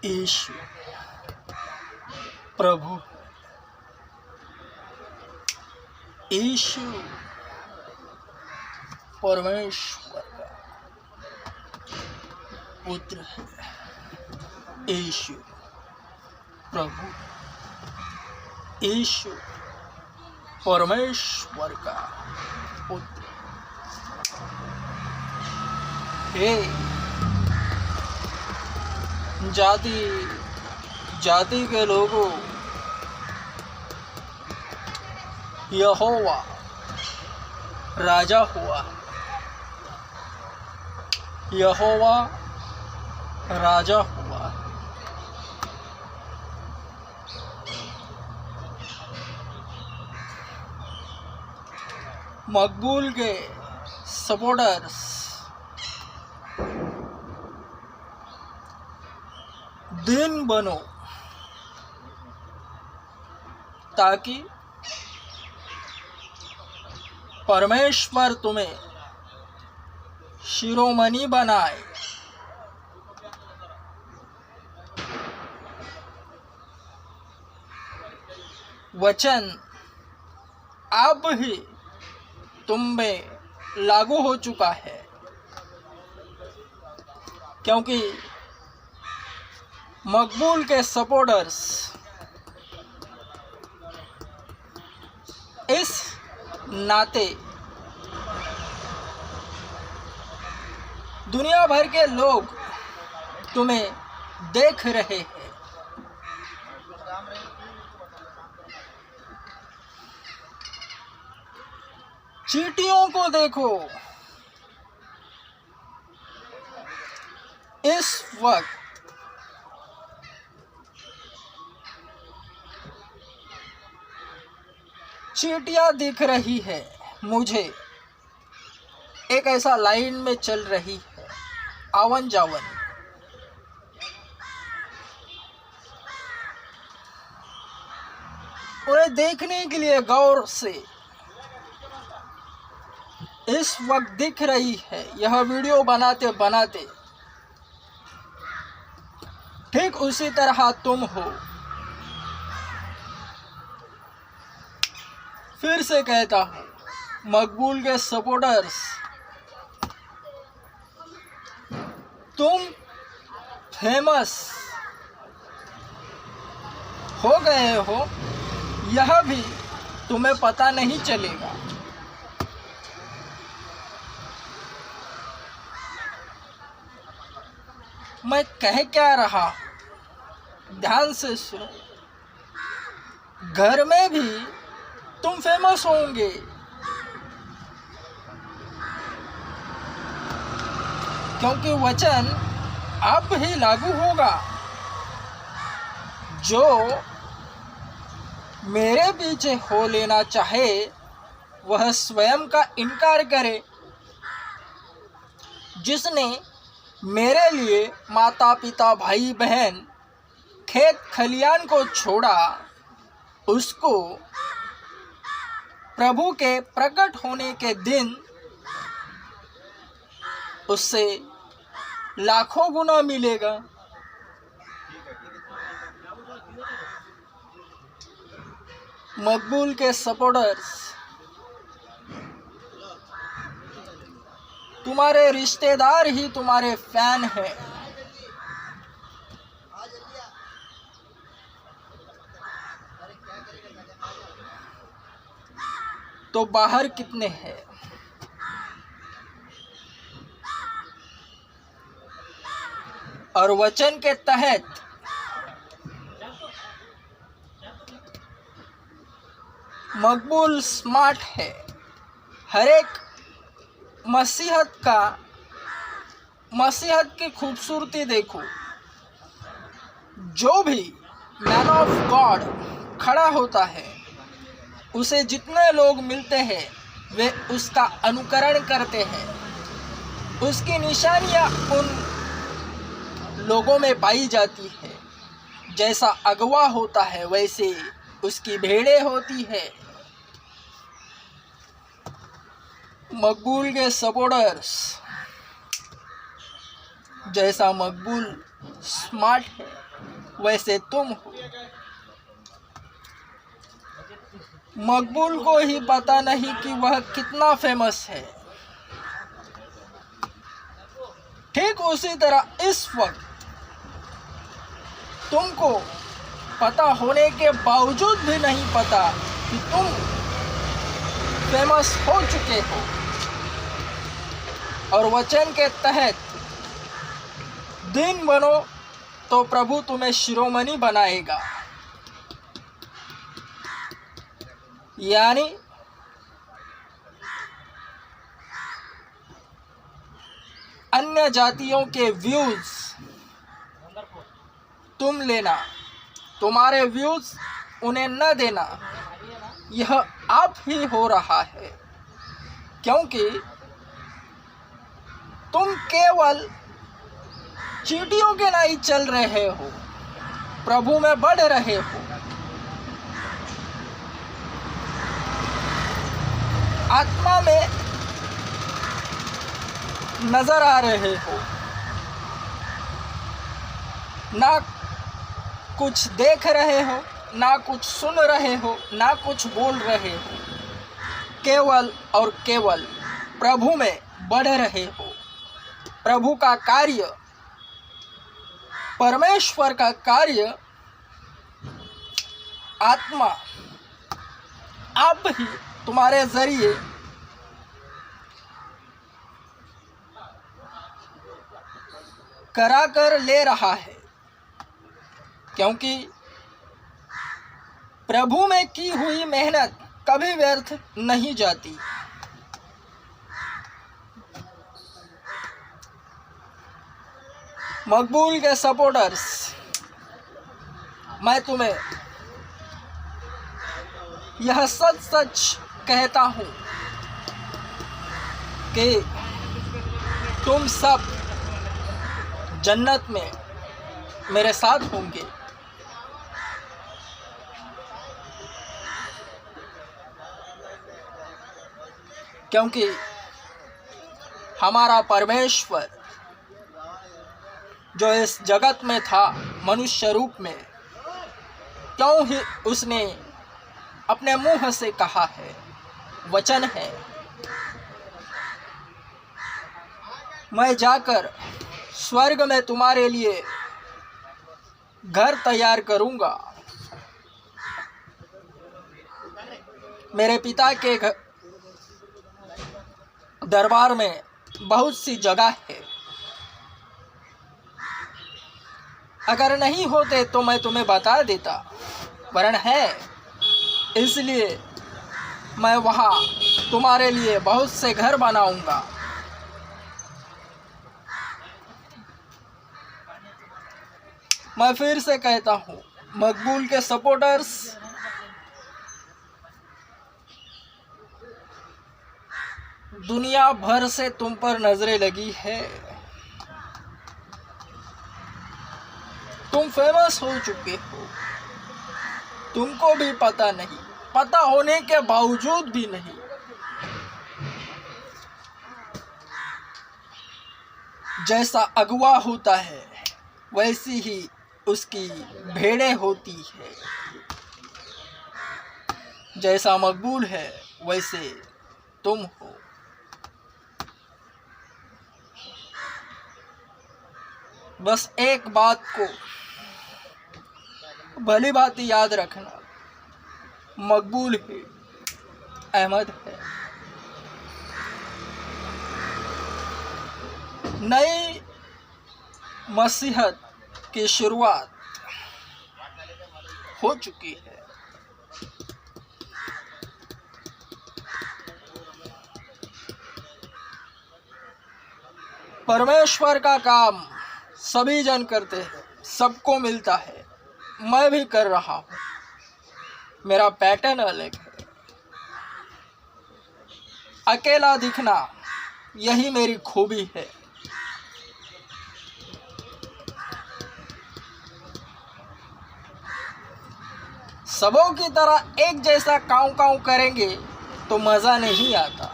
यीशु प्रभु, यीशु परमेश्वर का पुत्र है। यीशु प्रभु, यीशु परमेश्वर का पुत्र। हे जाति जाति के लोगों, यहोवा राजा हुआ, यहोवा राजा हुआ। मकबूल के सपोर्टर्स दिन बनो ताकि परमेश्वर तुम्हें शिरोमणि बनाए। वचन अब ही तुम में लागू हो चुका है, क्योंकि मकबूल के सपोर्टर्स इस नाते दुनिया भर के लोग तुम्हें देख रहे हैं। चींटियों को देखो, इस वक्त चींटियां दिख रही है मुझे, एक ऐसा लाइन में चल रही है आवन जावन। उन्हें देखने के लिए गौर से इस वक्त दिख रही है। यह वीडियो बनाते बनाते ठीक उसी तरह तुम हो। फिर से कहता हूँ, मकबूल के सपोर्टर्स, तुम फेमस हो गए हो, यह भी तुम्हें पता नहीं चलेगा। मैं कह क्या रहा हूं, ध्यान से सुनो। घर में भी तुम फेमस होंगे, क्योंकि वचन अब ही लागू होगा। जो मेरे पीछे हो लेना चाहे वह स्वयं का इनकार करे। जिसने मेरे लिए माता पिता भाई बहन खेत खलियान को छोड़ा, उसको प्रभु के प्रकट होने के दिन उससे लाखों गुना मिलेगा। मकबूल के सपोर्टर्स, तुम्हारे रिश्तेदार ही तुम्हारे फैन हैं। तो बाहर कितने हैं? और वचन के तहत मकबूल स्मार्ट है। हर एक मसीहत की खूबसूरती देखो। जो भी मैन ऑफ गॉड खड़ा होता है, उसे जितने लोग मिलते हैं वे उसका अनुकरण करते हैं। उसकी निशानियां उन लोगों में पाई जाती है। जैसा अगवा होता है वैसे उसकी भेड़ें होती है। मकबूल के सपोर्टर्स, जैसा मकबूल स्मार्ट है वैसे तुम हो। मकबूल को ही पता नहीं कि वह कितना फेमस है। ठीक उसी तरह इस वक्त तुमको पता होने के बावजूद भी नहीं पता कि तुम फेमस हो चुके हो, और वचन के तहत दिन बनो तो प्रभु तुम्हें शिरोमणि बनाएगा। यानी अन्य जातियों के व्यूज तुम लेना, तुम्हारे व्यूज उन्हें न देना, यह आप ही हो रहा है, क्योंकि तुम केवल चींटियों के नहीं चल रहे हो, प्रभु में बढ़ रहे हो। आत्मा में नजर आ रहे हो, ना कुछ देख रहे हो, ना कुछ सुन रहे हो, ना कुछ बोल रहे हो, केवल और केवल प्रभु में बढ़ रहे हो। प्रभु का कार्य, परमेश्वर का कार्य आत्मा आप ही तुम्हारे जरिए करा कर ले रहा है, क्योंकि प्रभु में की हुई मेहनत कभी व्यर्थ नहीं जाती। मकबूल के सपोर्टर्स, मैं तुम्हें यह सच सच कहता हूँ कि तुम सब जन्नत में मेरे साथ होंगे। क्योंकि हमारा परमेश्वर जो इस जगत में था मनुष्य रूप में, क्यों ही उसने अपने मुंह से कहा है, वचन है, मैं जाकर स्वर्ग में तुम्हारे लिए घर तैयार करूंगा। मेरे पिता के दरबार में बहुत सी जगह है, अगर नहीं होते तो मैं तुम्हें बता देता, वरन है, इसलिए मैं वहाँ तुम्हारे लिए बहुत से घर बनाऊंगा। मैं फिर से कहता हूँ, मकबूल के सपोर्टर्स, दुनिया भर से तुम पर नजरें लगी है, तुम फेमस हो चुके हो, तुमको भी पता नहीं, पता होने के बावजूद भी नहीं। जैसा अगुआ होता है वैसी ही उसकी भेड़ें होती है, जैसा मकबूल है वैसे तुम हो। बस एक बात को भली भांति याद रखना, मकबूल है, अहमद है। नई मसीहत की शुरुआत हो चुकी है। परमेश्वर का काम सभी जन करते हैं, सबको मिलता है, मैं भी कर रहा हूँ। मेरा पैटर्न अलग है, अकेला दिखना यही मेरी खूबी है। सबों की तरह एक जैसा काऊ काऊ करेंगे तो मजा नहीं आता।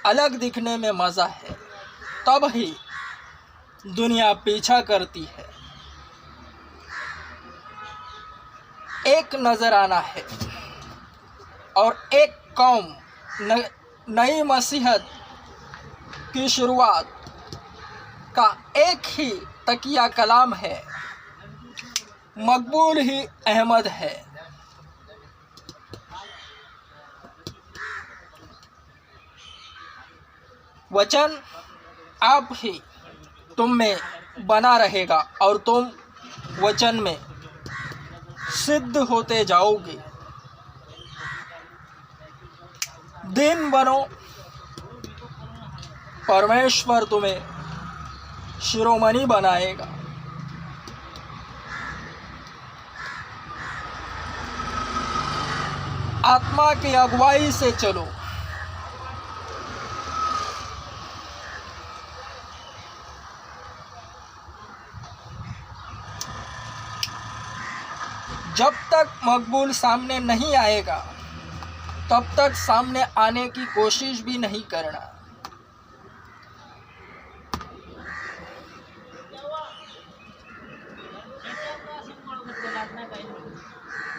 अलग दिखने में मजा है, तब ही दुनिया पीछा करती है। एक नजराना है और एक कौम नई मसीहत की शुरुआत का एक ही तकिया कलाम है, मकबूल ही अहमद है। वचन आप ही तुम में बना रहेगा और तुम वचन में सिद्ध होते जाओगे। दिन बनो, परमेश्वर तुम्हें शिरोमणि बनाएगा। आत्मा की अगुवाई से चलो, जब तक मकबूल सामने नहीं आएगा तब तक सामने आने की कोशिश भी नहीं करना।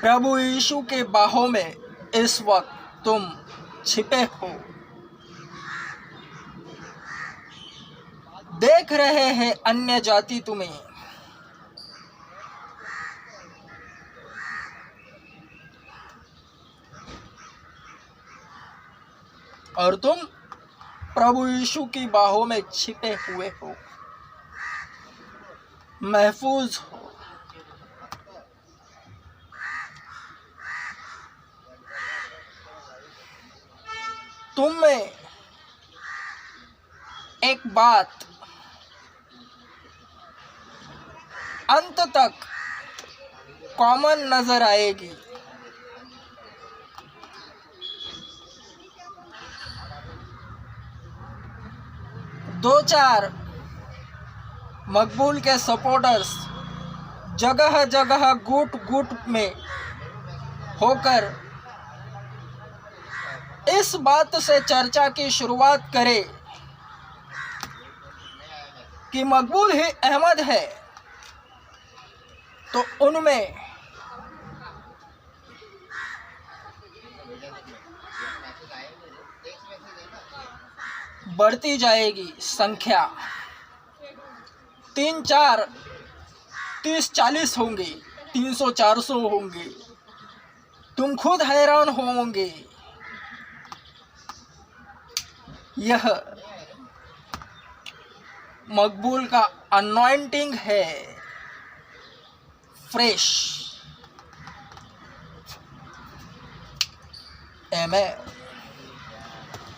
प्रभु यीशु के बाहों में इस वक्त तुम छिपे हो। देख रहे हैं अन्य जाति तुम्हें, और तुम प्रभु यीशु की बाहों में छिपे हुए हो, महफूज हो। तुम में एक बात अंत तक कॉमन नजर आएगी। दो चार मकबूल के सपोर्टर्स जगह जगह गुट गुट में होकर इस बात से चर्चा की शुरुआत करें कि मकबूल ही अहमद है, तो उनमें बढ़ती जाएगी संख्या। 3 4 30 40 होंगे, 300 400 होंगे। तुम खुद हैरान होंगे। यह मकबूल का अनॉइंटिंग है, फ्रेश। आमेन।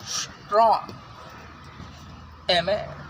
स्ट्रॉन्ग। आमेन।